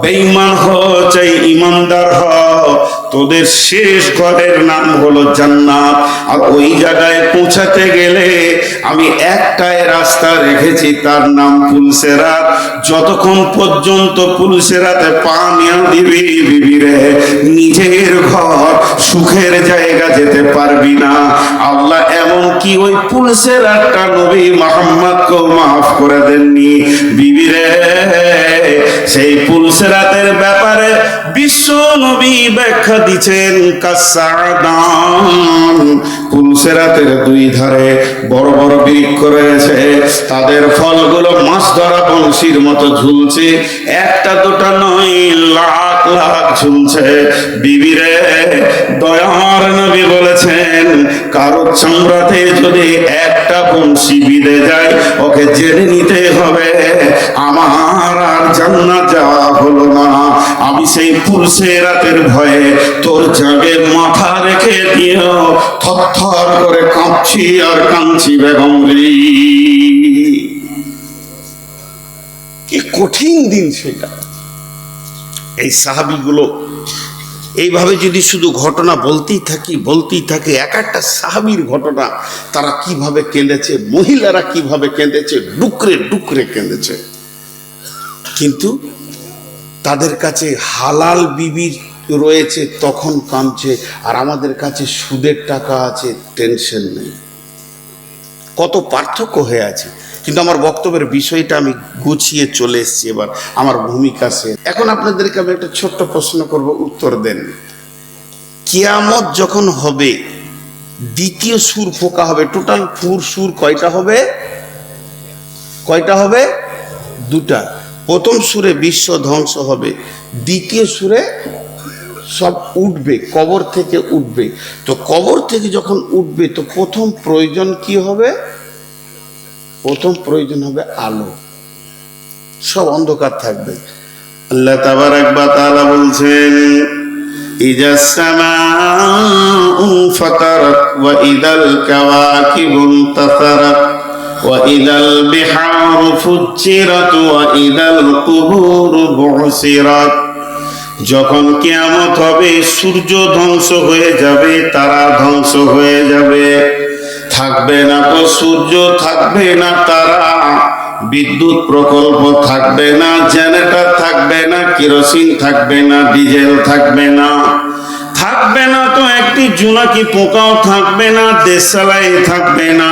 বেঈমান হ চাই ইমানদার হ, তোদের শেষ ঘরের নাম হলো জান্নাত। আর ওই জায়গায় পৌঁছাতে গেলে আমি একটাই রাস্তা রেখেছি, তার নাম পুলসেরাত। যতক্ষণ পর্যন্ত পুলসেরাতে পা নিয়ে দিবি বিবিরে, নিজের ঘর সুখের জায়গা যেতে পারবি না। আল্লাহ এমন কি ওই পুলসেরাতটা নবী মুহাম্মদকে মাফ করে দেননি বিবিরে। সেই পুলসেরাতের ব্যাপারে বিশ্ব নবী ব্যাখ্যা দিচ্ছেন কাসাদান। পুলসেরাতের দুই ধারে বড় বড় বৃক্ষ রয়েছে, তাদের ফলগুলো মাছ ধরা বংশীর মতো ঝুলছে, একটা দুটা নয়, লাখ লাখ ঝুলছে বিবিরে। দয়ার নবী বলেছেন কারো চামড়াতে যদি একটা বংশী বিঁধে যায়, ওকে জেনে নিতে হবে আমার আর জান্নাত যাওয়া হলো না। আমি সেই পুলসেরাতের ভয়ে তোর জাগে মাথা রেখে দিও থরথর করে কাঁপছি আর কাঁদছি বেগম রে। কি কঠিন দিন সেটা। এই সাহাবীগুলো এইভাবে যদি শুধু ঘটনা বলতেই থাকি, এক একটা সাহাবীর ঘটনা, তারা কিভাবে কেঁদেছে, মহিলারা কিভাবে কেঁদেছে, ডুকরে ডুকরে কেঁদেছে। কিন্তু তাদের কাছে হালাল বিবি রয়েছে তখন কাঁদছে, আর আমাদের কাছে সুদের টাকা আছে, টেনশন নেই। কত পার্থক্য হয়ে আছে। কিন্তু আমার বক্তব্যের বিষয়টা আমি গুছিয়ে চলে এসেছি এবার আমার ভূমিকা শেষ। এখন আপনাদেরকে আমি একটা ছোট্ট প্রশ্ন করব, উত্তর দেন। কিয়ামত যখন হবে, দ্বিতীয় সুর ফোঁকা হবে। টোটাল সুর কয়টা হবে? কয়টা হবে? দুটা। প্রথম সুরে বিশ্ব ধ্বংস হবে, দ্বিতীয় সুরে সব উঠবে, কবর থেকে উঠবে। তো কবর থেকে যখন উঠবে তো প্রথম প্রয়োজন কি হবে? প্রথম প্রয়োজন হবে আলো। সব অন্ধকার থাকবে। আল্লাহ তাবারাক ওয়া তাআলা বলছেন ইজাস সামাউ ফাতারাত ওয়া ইদাল কাওয়াকিবু ইনতাসারাত ওয়া ইদাল বিহারু ফুজ্জিরাত ওয়া ইদাল কুবুরু বুসিরাত। যখন কিয়ামত হবে, সূর্য ধ্বংস হয়ে যাবে, তারা ধ্বংস হয়ে যাবে, থাকবে না তো সূর্য, থাকবে না তারা, বিদ্যুৎ প্রকল্প থাকবে না, জেনারেটর থাকবে না, কেরোসিন থাকবে না, ডিজেল থাকবে না, থাকবে না তো একটি জোনাকি পোকাও থাকবে না, দেশালাই থাকবে না।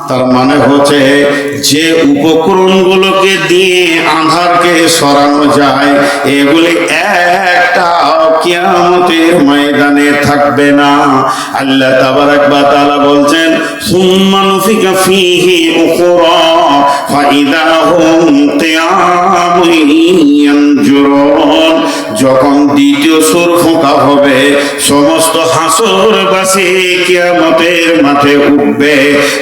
তার মানে হচ্ছে যে উপকরণগুলোকে দিয়ে আঁধারকে সরানো যায়, এগুলি একটা কিয়ামতের ময়দানে থাকবে না। আল্লাহ তাবারাক ওয়া তাআলা বলছেন সুম্মা নুফিকা ফীহি উখরা ফাইদা হুম কিয়ামুন ইয়ানজুরুন। যখন দ্বিতীয় সুর ফোঁকা হবে, সমস্ত হাসরবাসী কিয়ামতের মাঠে উঠবে,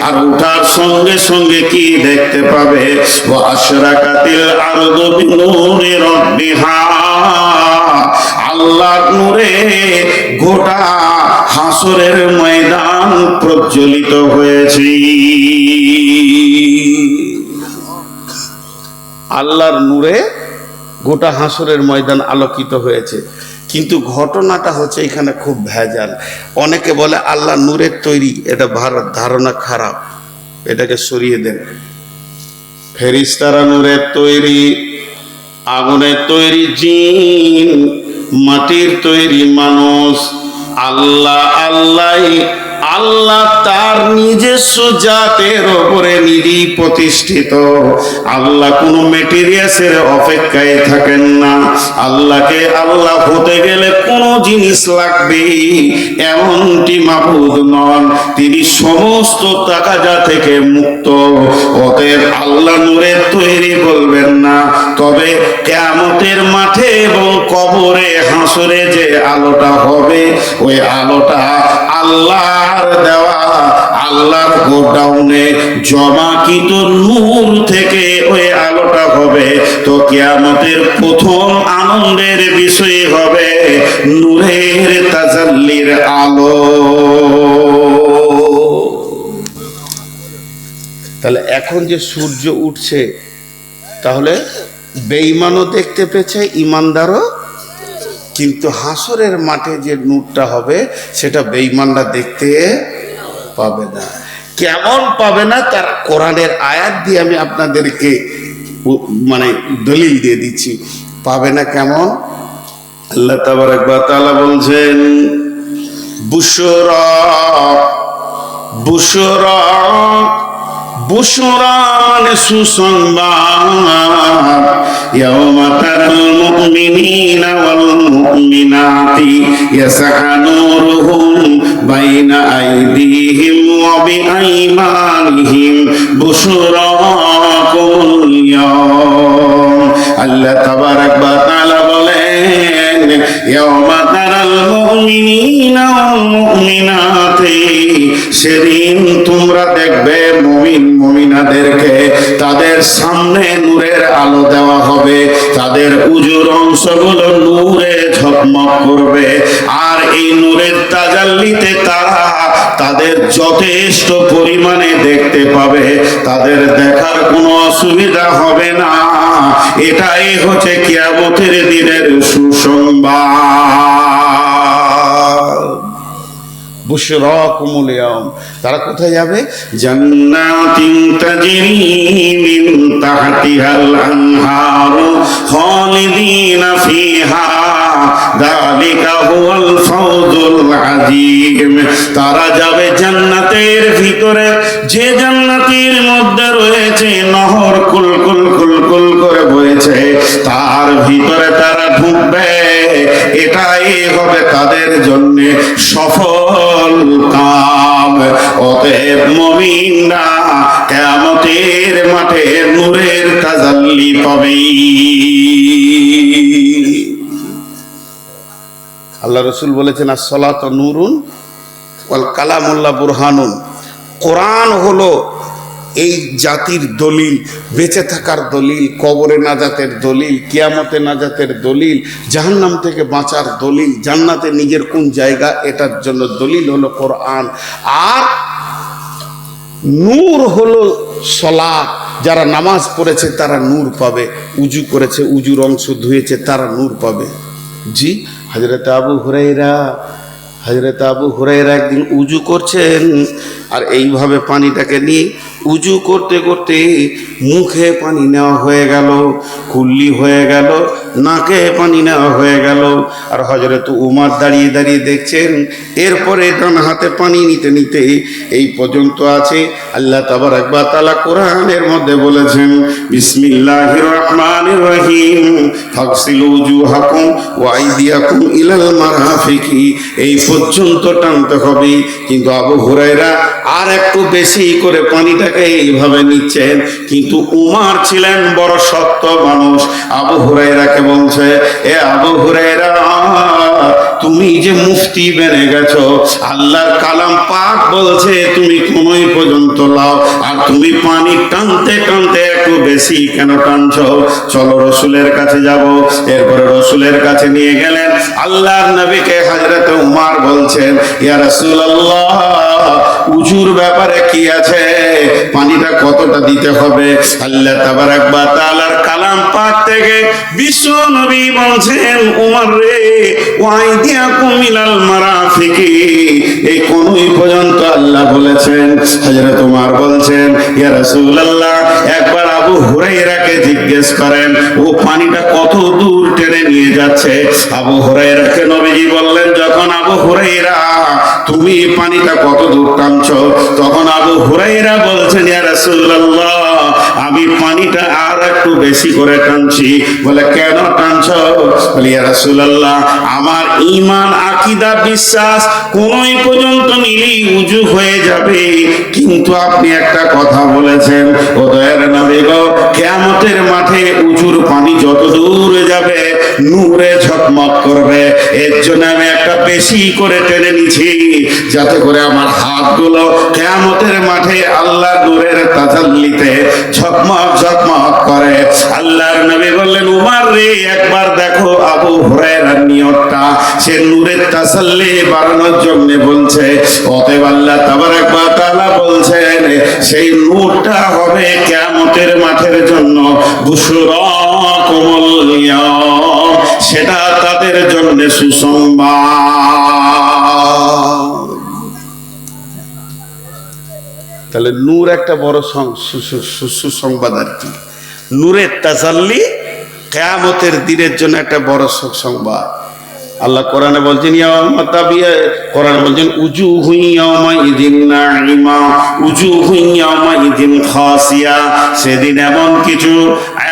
আর উঠার সঙ্গে সঙ্গে কি দেখতে পাবে? ওয়া আশরাকাতিল আরদু বিনূরি রাব্বিহা। আল্লাহর নূরে গোটা হাসরের ময়দান প্রজ্বলিত হয়েছে। আল্লাহর নূরে গোটা হাসরের ময়দান আলোকিত হয়েছে। কিন্তু ঘটনাটা হচ্ছে এখানে খুব ভেজাল। অনেকে বলে আল্লাহ নূরের তৈরি, এটা ধারণা খারাপ, এটাকে সরিয়ে দেন। ফেরেশতারা নূরের তৈরি, আগুনের তৈরি জিন, মাটির তৈরি মানুষ। আল্লাহ আল্লাহ তার নিজস্ব জাতের ওপরে নিজেই প্রতিষ্ঠিত। আল্লাহ কোনো মেটেরিয়ালসের অপেক্ষায় থাকেন না। আল্লাহকে আল্লাহ হতে গেলে কোনো জিনিস লাগবে এমনটি মাবুদ নন। তিনি সমস্ত তাকাজা থেকে মুক্ত। অতএব আল্লাহ নূরের তৈরি বলবেন না। তবে কিয়ামতের মাঠে এবং কবরে হাসরে যে আলোটা হবে, ওই আলোটা আল্লাহর দেওয়া, আল্লাহর গোডাউনে জমাকৃত নূর থেকে ওই আলোটা হবে। তো কিয়ামতের প্রথম আনন্দের বিষয় হবে নূরের তাজাল্লির আলো। তাহলে এখন যে সূর্য উঠছে, তাহলে বেঈমানও দেখতে পেয়েছে, ইমানদারও, কিন্তু হাসরের মাঠে যে নূরটা হবে সেটা বেঈমানরা দেখতে পাবে না। কেমন পাবে না তার কোরআনের আয়াত দিয়ে আমি আপনাদেরকে মানে দলিল দিয়ে দিচ্ছি। পাবে না কেমন? আল্লাহ তাবারক ওয়া তাআলা বলছেন, বুশরা বুশরা বুশরা মানে সুসংবাদ। ইয়াওমা তারাল মুমিনিনা ওয়াল মুমিনাতি ইয়াসআ নূরুহুম বাইনা আইদিহিম ওয়া বিআইমানিহিম বুশরাকুমুল ইয়াওম। আল্লাহ তাবারক ওয়া তাআলা বলেন, ইয়াওমা তারাল মুমিনিনা ওয়াল মুমিনাতি, সেদিন তোমরা দেখবে মুমিন মুমিনাদেরকে তাদের সামনে নূরের আলো দেওয়া হবে, তাদের উজুর অংশগুলো নূরে ঝকমক করবে, আর এই নূরের তাজাল্লিতে তারা তাদের যথেষ্ট পরিমাণে দেখতে পাবে, তাদের দেখার কোনো অসুবিধা হবে না। এটাই হচ্ছে কিয়ামতের দিনের সুসংবাদ। বুশরাকুমুল ইয়াওম, তারা কোথায় যাবে? জান্নাতিন তাজরি মিন তাহতিহাল আনহারু খালিদিনা ফিহা যালিকা হুয়াল ফাওজুল আযীম। তারা যাবে জান্নাতের ভিতরে, যে জান্নাতের মধ্যে রয়েছে নহর কুলকুল কুলকুল করে বইছে, তার ভিতরে তারা ঢুকবে। এটাই হবে তাদের জন্য সফল কাম। অতএব মুমিনরা কিয়ামতের মাঠে নূরের তাজাল্লি পাবে। আল্লাহ রাসূল বলেছেন, as-সালাতু নূরুন ওয়াল কালামুল্লাহ বুরহানুন। কোরআন হলো এই জাতির দলিল, বেঁচে থাকার দলিল, কবরে নাজাতের দলিল, কিয়ামতে নাজাতের দলিল, জাহান্নাম থেকে বাঁচার দলিল, জান্নাতে নিজের কোন জায়গা এটার জন্য দলিল হলো কোরআন। আর নূর হলো সালাত, যারা নামাজ পড়েছে তারা নূর পাবে, উজু করেছে, উজুর অংশ ধুয়েছে, তারা নূর পাবে। জি, হযরত আবু হুরায়রা একদিন উজু করছেন, আর এইভাবে পানিটাকে নিয়ে উজু করতে করতে মুখে পানি নেওয়া হয়ে গেল, কুল্লি হয়ে গেল, নাকে পানি নেওয়া হয়ে গেল। আর হযরত উমর দাঁড়িয়ে দাঁড়িয়ে দেখছেন। এরপরে ডান হাতে পানি নিতে নিতে এই পর্যন্ত আছে। আল্লাহ তাবারক ওয়া তাআলা কোরআনের মধ্যে বলেছেন, বিসমিল্লাহির রহমানির রহিম, ফাগসিলু উজুহাকুম ওয়া আইদিয়াকুম ইলাল মারাফিকি। এই পর্যন্ত টানতে হবে। কিন্তু আবু হুরায়রা আর একটু বেশি করে পানিটাকে এইভাবে নিচ্ছেন। কিন্তু উমর ছিলেন বড় শক্ত মানুষ, আবু হুরায়রাকে বলছে, এ আবু হুরায়রা, তুমি যে মুফতি বেনে গেছো, আল্লাহর কালাম পাক বলছে তুমি কোনই পর্যন্ত লাও, আর তুমি পানি টানতে টানতে একটু বেশি কেন টানছো? চলো রসুলের কাছে যাব। এরপরে রসুলের কাছে নিয়ে গেলেন। আল্লাহর নবীকে হযরত উমর বলছেন, ইয়া রাসূলুল্লাহ, উজুর ব্যাপারে কি আছে, পানিটা কতটা দিতে হবে? আল্লাহ তাবারক ওয়া তাআলার কালাম পাক থেকে বিশ্ব নবী বলছেন, উমর রে, ওয়াইদিয়াকুম ইলাল মারাফিকি, এই কোনই পর্যন্ত আল্লাহ বলেছেন। হযরত উমর বলছেন, ইয়া রাসূলুল্লাহ, একবার আবু হুরায়রাকে জিজ্ঞেস করেন ও পানিটা কত দূর টেনে নিয়ে যাচ্ছে। আবু হুরায়রাকে নবীজি বললেন, যখন আবু হুরায়রা, তুমি পানিটা কত দূর টানছো? তখন আবু হুরায়রা বলছেন, ইয়া রাসূলুল্লাহ, আমি পানিটা আর একটু বেশি করে টানছি। বলে, কেন টানছো? বলে, ইয়া রাসূলুল্লাহ, আমার ঈমান, আকীদা, বিশ্বাস কোনই পর্যন্ত নিলেই উজু হয়ে যাবে। কিন্তু আপনি একটা কথা বলেছেন, ও দয়ার নবী গো, কিয়ামতের মাঠে উজুর পানি যত দূর যাবে নূরে ঝকমক করবে। এর জন্য আমি একটা একটা বেশি করে টেনে নিছি, যাতে করে আমার হাতগুলো কিয়ামতের মাঠে আল্লাহর নূরের তাজাল্লিতে ঝকমক ঝকমক করে। আল্লাহর নবী বললেন, উমর রে, একবার দেখো আবু হুরায়রার নিয়তটা, সে নূরের তাসাল্লি বাড়ানোর জন্য বলছে। অতএব আল্লাহ তাবারাক ওয়া তাআলা বলছেন, সেই নূরটা হবে কিয়ামতের মাঠের জন্য বুশরাকুমুল ইয়াওম, সেটা তাদের জন্য সুসংবাদ। তাহলে নূর একটা বড় সুসংবাদ আর কি। নূরের তাজাল্লি কিয়ামতের দিনের জন্য একটা বড় সুসংবাদ। আল্লাহ কোরআনে বলছেন, কোরআন বলছেন উজুহু ইয়াওমাইযিন নাঈমা উজুহু ইয়াওমাইযিন খাসিয়া, সেদিন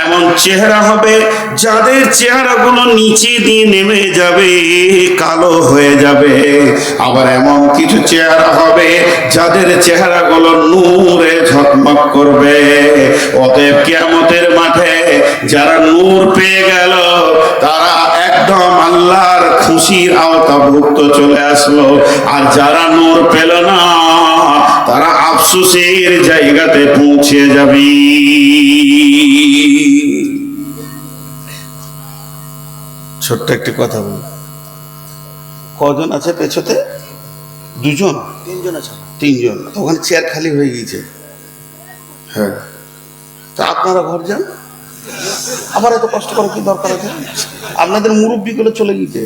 এমন চেহারা হবে যাদের চেহারাগুলো নিচে দিয়ে নেমে যাবে, কালো হয়ে যাবে। আবার এমন কিছু চেহারা হবে যাদের চেহারাগুলো নূরে ঝকমক করবে। অতএব কিয়ামতের মাঠে যারা নূর পেয়ে গেল তারা একদম আল্লাহর খুশির আওতাভুক্ত চলে আসলো, আর যারা নূর পেল না তারা আফসোসের জায়গাতে পৌঁছে যাবে। ছোট্ট একটি কথা বল, কজন আছে পেছতে? দুজন, তিনজন আছে। তিনজন, ওখানে চেয়ার খালি হয়ে গিয়েছে। হ্যাঁ, তা আপনারা ঘর যান, আবার এত কষ্ট করার কি দরকার আছে? আপনাদের মুরব্বীগুলো চলে গিয়েছে,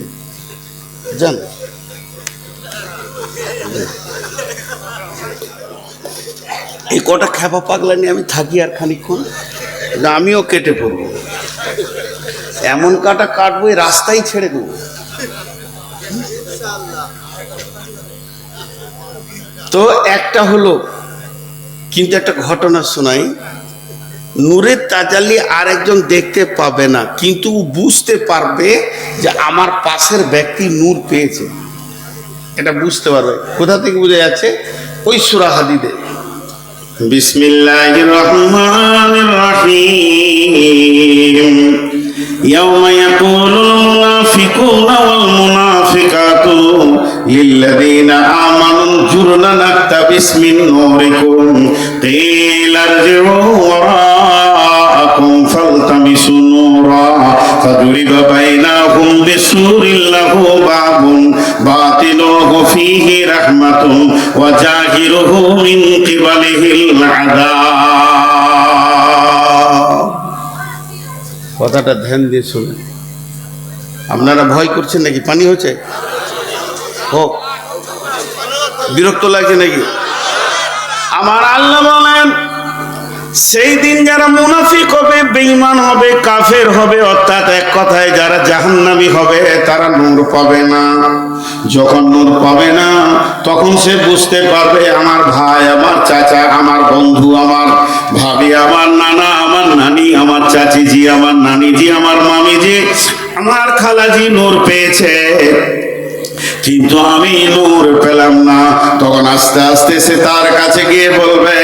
যান। এই কটা খ্যাপা পাগলা নিয়ে আমি থাকি আর খানিক্ষণ, আমিও কেটে পড়বো। এমন কাটা কাটবো, এই রাস্তায় ছেড়ে দেবো। তো একটা হলো, কিন্তু একটা ঘটনা শোনাই। নূরের তাজাল্লি আর একজন দেখতে পাবে না, কিন্তু বুঝতে পারবে যে আমার পাশের ব্যক্তি নূর পেয়েছে, এটা বুঝতে পারবে। কোথা থেকে বুঝে যাচ্ছে? ওই সূরা হাদীদে, বিসমিল্লাহির রহমানির রহিম, ইয়াওমা ইয়াকুলুল মুনাফিকুনা ওয়াল মুনাফিকাতু লিল্লাযীনা আমানু জুরনা নাকতাবিস মিন নূরিকুম কিলা ইরজিউ ওয়ারাআকুম ফালতামিসু নূরা ফাদুরিবা বাইনাহুম বিসুরিন লাহু বাবুন বাতিনুহু ফীহি রাহমাতুন ওয়া জাহিরুহু মিন কিবালিহিল আযাব। কথাটা ধ্যান দিয়ে শুনুন। আপনারা ভয় করছেন নাকি? পানি হচ্ছে? হোক, বিরক্ত লাগছে নাকি? আমার আল্লাহ বলেন, সেই দিন যারা মুনাফিক হবে, বেঈমান হবে, কাফের হবে, অর্থাৎ এক কথায় যারা জাহান্নামী হবে, তারা নূর পাবে না। যখন নূর পাবে না, তখন সে বুঝতে পারবে আমার ভাই, আমার চাচা, আমার বন্ধু, আমার ভাবি, আমার নানা, আমার নানি, আমার চাচিজি, আমার নানিজি, আমার মামিজি, আমার খালাজি নূর পেয়েছে, কিন্তু আমি নূর পেলাম না। তখন আস্তে আস্তে সে তার কাছে গিয়ে বলবে,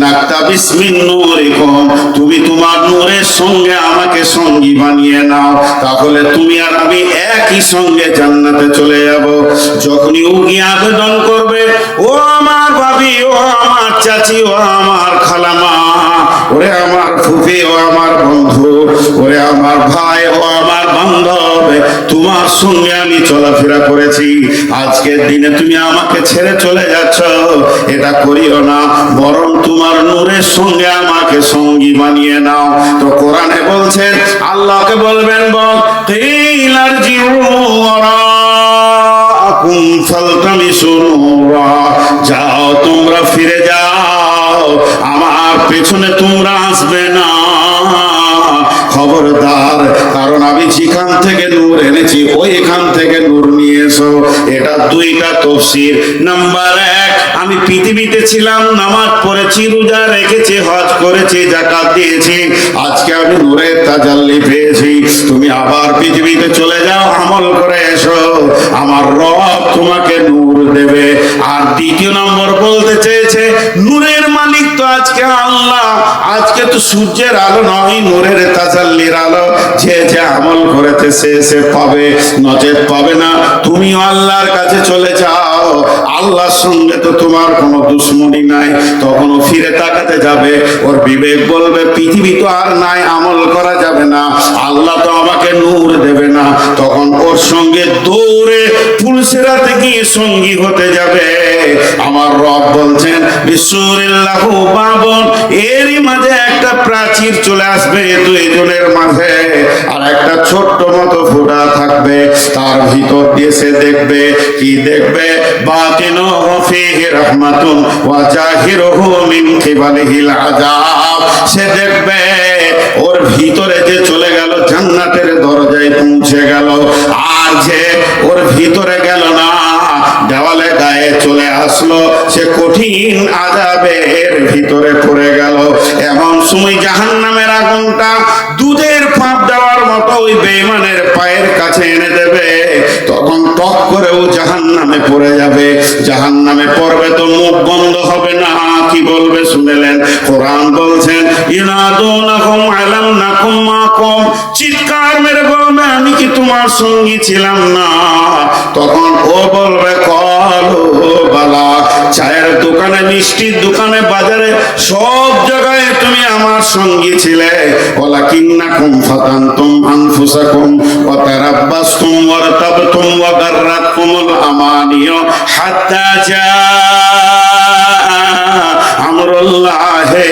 নাকতাবিস মিন নূরিকুম, তুমি তোমার নূরের সঙ্গে আমাকে সঙ্গী বানিয়ে নাও, তাহলে তুমি আর আমি একই সঙ্গে জান্নাতে চলে যাব। যখনই ও গিয়ে আবেদন করবে, ও আমার ভাবি, ও আমার চাচি, ও আমার খালামা, ওরে আমার ফুফি, ও আমার বন্ধু, ওরে আমার ভাই, ও আমার বান্ধব, তোমার সঙ্গে আমি চলাফেরা করেছি, আজকের দিনে তুমি আমাকে ছেড়ে চলে যাচ্ছ, এটা করিও না, বরং তোমার নূরের সঙ্গে আমাকে সঙ্গী বানিয়ে নাও। তো কোরআনে বলছেন, আল্লাহকে বলবেন, বল কিলার জিউ ওয়ারাআকুম ফালতামিসু নূরা, যাও তোমরা ফিরে যাও, আমার পেছনে তোমরা আসবে না, খবরদার, কারণ আমি যেখান থেকে নূর এনেছি ওইখান থেকে নূর নিয়ে এসো। এটা দুইটা তাফসীর। নাম্বার 1, আমি পৃথিবীতে ছিলাম, নামাজ পড়েছি, রোজা রেখেছি, হজ করেছি, যাকাত দিয়েছি, আজকে আমি নূরের তাজাল্লি পেয়েছি, তুমি আবার পৃথিবীতে চলে যাও, আমল করে এসো, আমার রব তোমাকে নূর দেবে। আর দ্বিতীয় নম্বর বলতে চেয়েছে, নূরের মালিক তো আজকে আল্লাহ, আজকে তো সূর্যের আলো নয়, নূরের তাজাল্লির আলো, যে যে আমল করেছে সে পাবে, নচেত পাবে না। তুমিও আল্লাহর কাছে চলে যাও, আল্লাহর সঙ্গে তো তোমার কোনো দুশ্মনী নাই। তখনও ফিরে তাকাতে যাবে, ওর বিবেক বলবে পৃথিবী তো আর নাই, আমল করা যাবে না, আল্লাহ তো আমাকে নূর দেবে না। তখন ওর সঙ্গে দৌড়ে পুলসিরাতে গিয়ে সঙ্গী হতে যাবে। আমার রব বলছেন বিশ্বরিল্লাহু বাবন, এরই মাঝে একটা প্রাচীর চলে আসবে দুইজনের মাঝে, আর একটা ছোট্ট মতো ফোঁটা থাকবে, তার ভিতর দিয়ে সে দেখবে, কি দেখবে, বাতিনুহু ফীহি রাহমাতুন ওয়া জাহিরুহু মিন কিবালিহিল আযাব। সে দেখবে ওর ভিতরে যে চলে গেল, জান্নাতের দরজায় পৌঁছে গেল, আর যে ওর ভিতরে গেল না, দেওয়ালে গায়ে চলে আসলো, সে কঠিন আযাবের ভিতরে পড়ে গেল। এমন সময় জাহান্নামের আগুনটা দুধের ফাঁপ দেওয়ার মতো ওই বেঈমানের পায়ের কাছে এনে দেবে। তখন টক করে ও জাহান্নামে পড়ে যাবে। জাহান্নামে পড়বে তো মুখ বন্ধ হবে না, কি বলবে শুনলেন? কোরআন বলছেন ইনাদুনাহুম আলাম নাকুম মাকুম, চিৎকার মেরে বলবে আমি কি তোমার সঙ্গী ছিলাম না? তখন ও বলবে কলু বালা, চায়ের দোকানে, মিষ্টির দোকানে, বাজারে, সব জায়গায় তুমি আমার সঙ্গী ছিলে। ওয়ালাকিন্নাকুম ফাতানতুম আনফুসাকুম ওয়া তারাব্বাসতুম ওয়ারতাবতুম ওয়া গাররাতকুমুল আমানিয়ু হাত্তা জাআ আমরুল্লাহি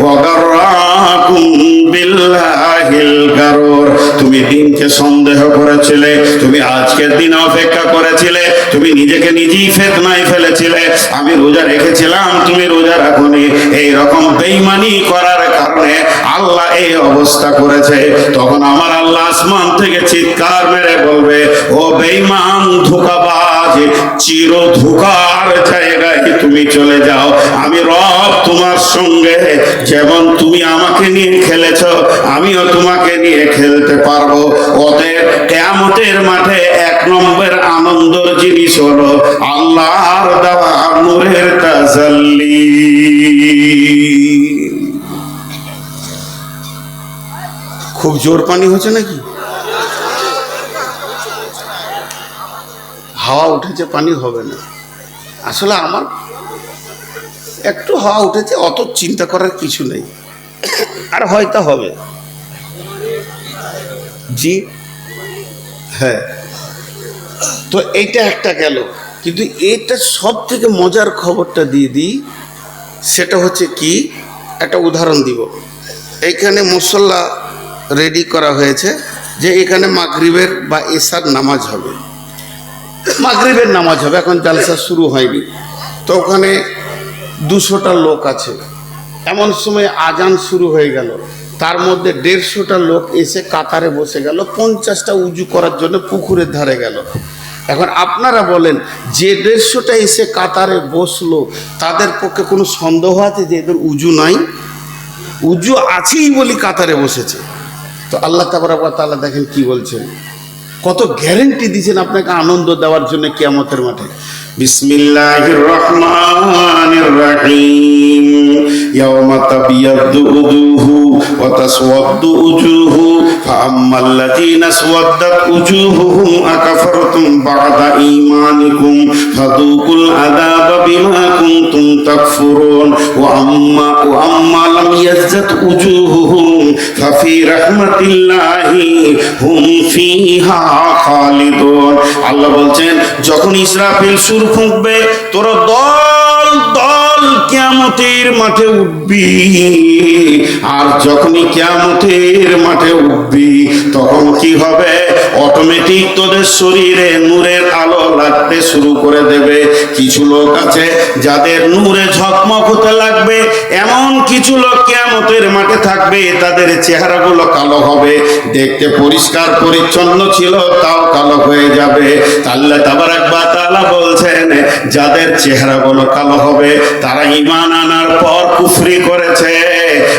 ওয়া গাররাকুম বিল্লাহিল গারুর। তুমি দিনকে সন্দেহ করেছিলে, তুমি আজকের দিন অপেক্ষা করেছিলে, তুমি নিজেকে নিজেই ফিতনায় ফেলেছিলে। আমি রোজা রেখেছিলাম, তুমি রোজা রাখোনি, এই রকম বেঈমানি করার কারণে আল্লাহ এই অবস্থা করেছে। তখন আমার আল্লাহ আসমান থেকে চিৎকার মেরে বলবে ও বেঈমান, ধোঁকাবাজ, চির ধোঁকার জায়গায় তুমি চলে যাও। আমি রব তোমার সঙ্গে যেমন তুমি আমাকে নিয়ে খেলেছ, আমিও তোমাকে নিয়ে খেলতে পারবো। ওদের কিয়ামতের মাঠে এক নম্বর আনন্দের জিনিস হলো আল্লাহর দেওয়া নূরের তাজাল্লি। খুব জোর পানি হচ্ছে নাকি? হাওয়া উঠেছে, পানি হবে না। আসলে আমার একটু হাওয়া উঠেছে, অত চিন্তা করার কিছু নেই, আর হয়তো হবে। জি হ্যাঁ, তো এইটা একটা গেল। কিন্তু এটা সব থেকে মজার খবরটা দিয়ে দিই, সেটা হচ্ছে কি, একটা উদাহরণ দিব। এইখানে মুসল্লা রেডি করা হয়েছে যে এখানে মাগরিবের বা এশার নামাজ হবে, মাগরিবের নামাজ হবে, এখন জালসা শুরু হয়নি। তো ওখানে 200টা লোক আছে। এমন সময় আজান শুরু হয়ে গেল, তার মধ্যে 150টা লোক এসে কাতারে বসে গেল, 50টা উজু করার জন্য পুকুরের ধারে গেল। এখন আপনারা বলেন, যে 150টা এসে কাতারে বসলো, তাদের পক্ষে কোনো সন্দেহ আছে যে এদের উজু নাই? উজু আছেই বলি কাতারে বসেছে। তো আল্লাহ তাবারক ওয়া তাআলা দেখেন কি বলছেন, কত গ্যারেন্টি দিয়েছেন আপনাকে আনন্দ দেওয়ার জন্য কিয়ামতের মাঠে। বিসমিল্লাহির রহমানির রহিম। ইয়াওমা তাবিয়াদ্দু উজুহু ওয়া তাসওয়াদ্দু উজুহু ফাআম্মাল্লাযীনা আসওয়াদ্দাত উজুহুহুম আকাফারতুম বা'দা ঈমানিকুম ফাযুকুল আযাবা বিমা কুনতুম তাকফুরুন ওয়া আম্মা লাম ইয়াজ্জাত উজুহুহুম ফাফি রাহমাতিল্লাহি হুম ফিহা খালিদুন। আল্লাহ বলছেন, যখন ইসরাফিল সুর ফুঁকবে, তোরা দল দল কিয়ামতের মাঠে উঠবি। আর যখনই কিয়ামতের মাঠে উঠবি, তখন কি হবে, অটোমেটিক তোদের শরীরে নূরের আলো লাগতে শুরু করে দেবে। কিছু লোক আছে যাদের নূরে ঝকমক হতে লাগবে, এমন কিছু লোক কিয়ামতের মাঠে থাকবে তাদের চেহারাগুলো কালো হবে, দেখতে পরিষ্কার পরিচ্ছন্ন ছিল তাও কালো হয়ে যাবে। আল্লাহ তাবারক ওয়া তাআলা বলছেন, যাদের চেহারাগুলো কালো হবে তারা ঈমান আনার পর কুফরি করেছে।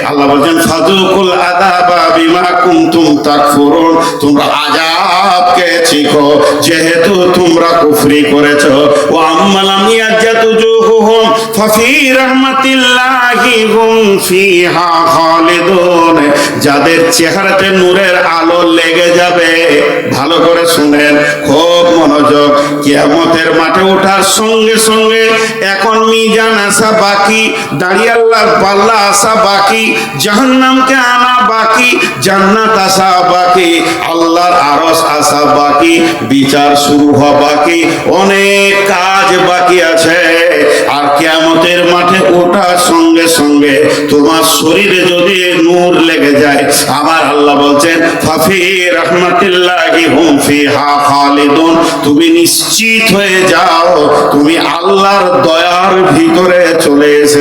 আল্লাহ বলছেন ফাযুকুল আযাবা বিমা কুনতুম তাকফুরুন, তোমরা আযাবকে আল্লাহকে চিখো যেহেতু তোমরা কুফরি করেছো। ওয়া আম্মালাম ইয়াজ্জাতু জুহুহুম ফাফি রাহমাতিল্লাহি হুম ফিহা খালিদুন। যাদের চেহারাতে নূরের আলো লেগে যাবে, ভালো করে শুনেন, খুব মনোযোগ, কিয়ামতের মাঠে ওঠার সঙ্গে সঙ্গে এখন মিজান আসা বাকি, দাঁড়িয়ে আল্লাহর পাল্লা আসা বাকি, জাহান্নামকে আনা বাকি, জান্নাত আসা বাকি, আল্লাহর আরশ আসা বাকি, বিচার শুরু হওয়া বাকি, অনেক কাজ বাকি আছে। আর কিয়ামতের মাঠে ওঠার সঙ্গে সঙ্গে তোমার শরীরে যদি নূর লেগে যায়, আমার আল্লাহ বলছেন ফাফি রাহমাতিল্লাহি হুম ফিহা খালিদুন, তুমি নিশ্চিত হয়ে যাও তুমি আল্লাহর দয়ার ভিতরে চলে এসেছো।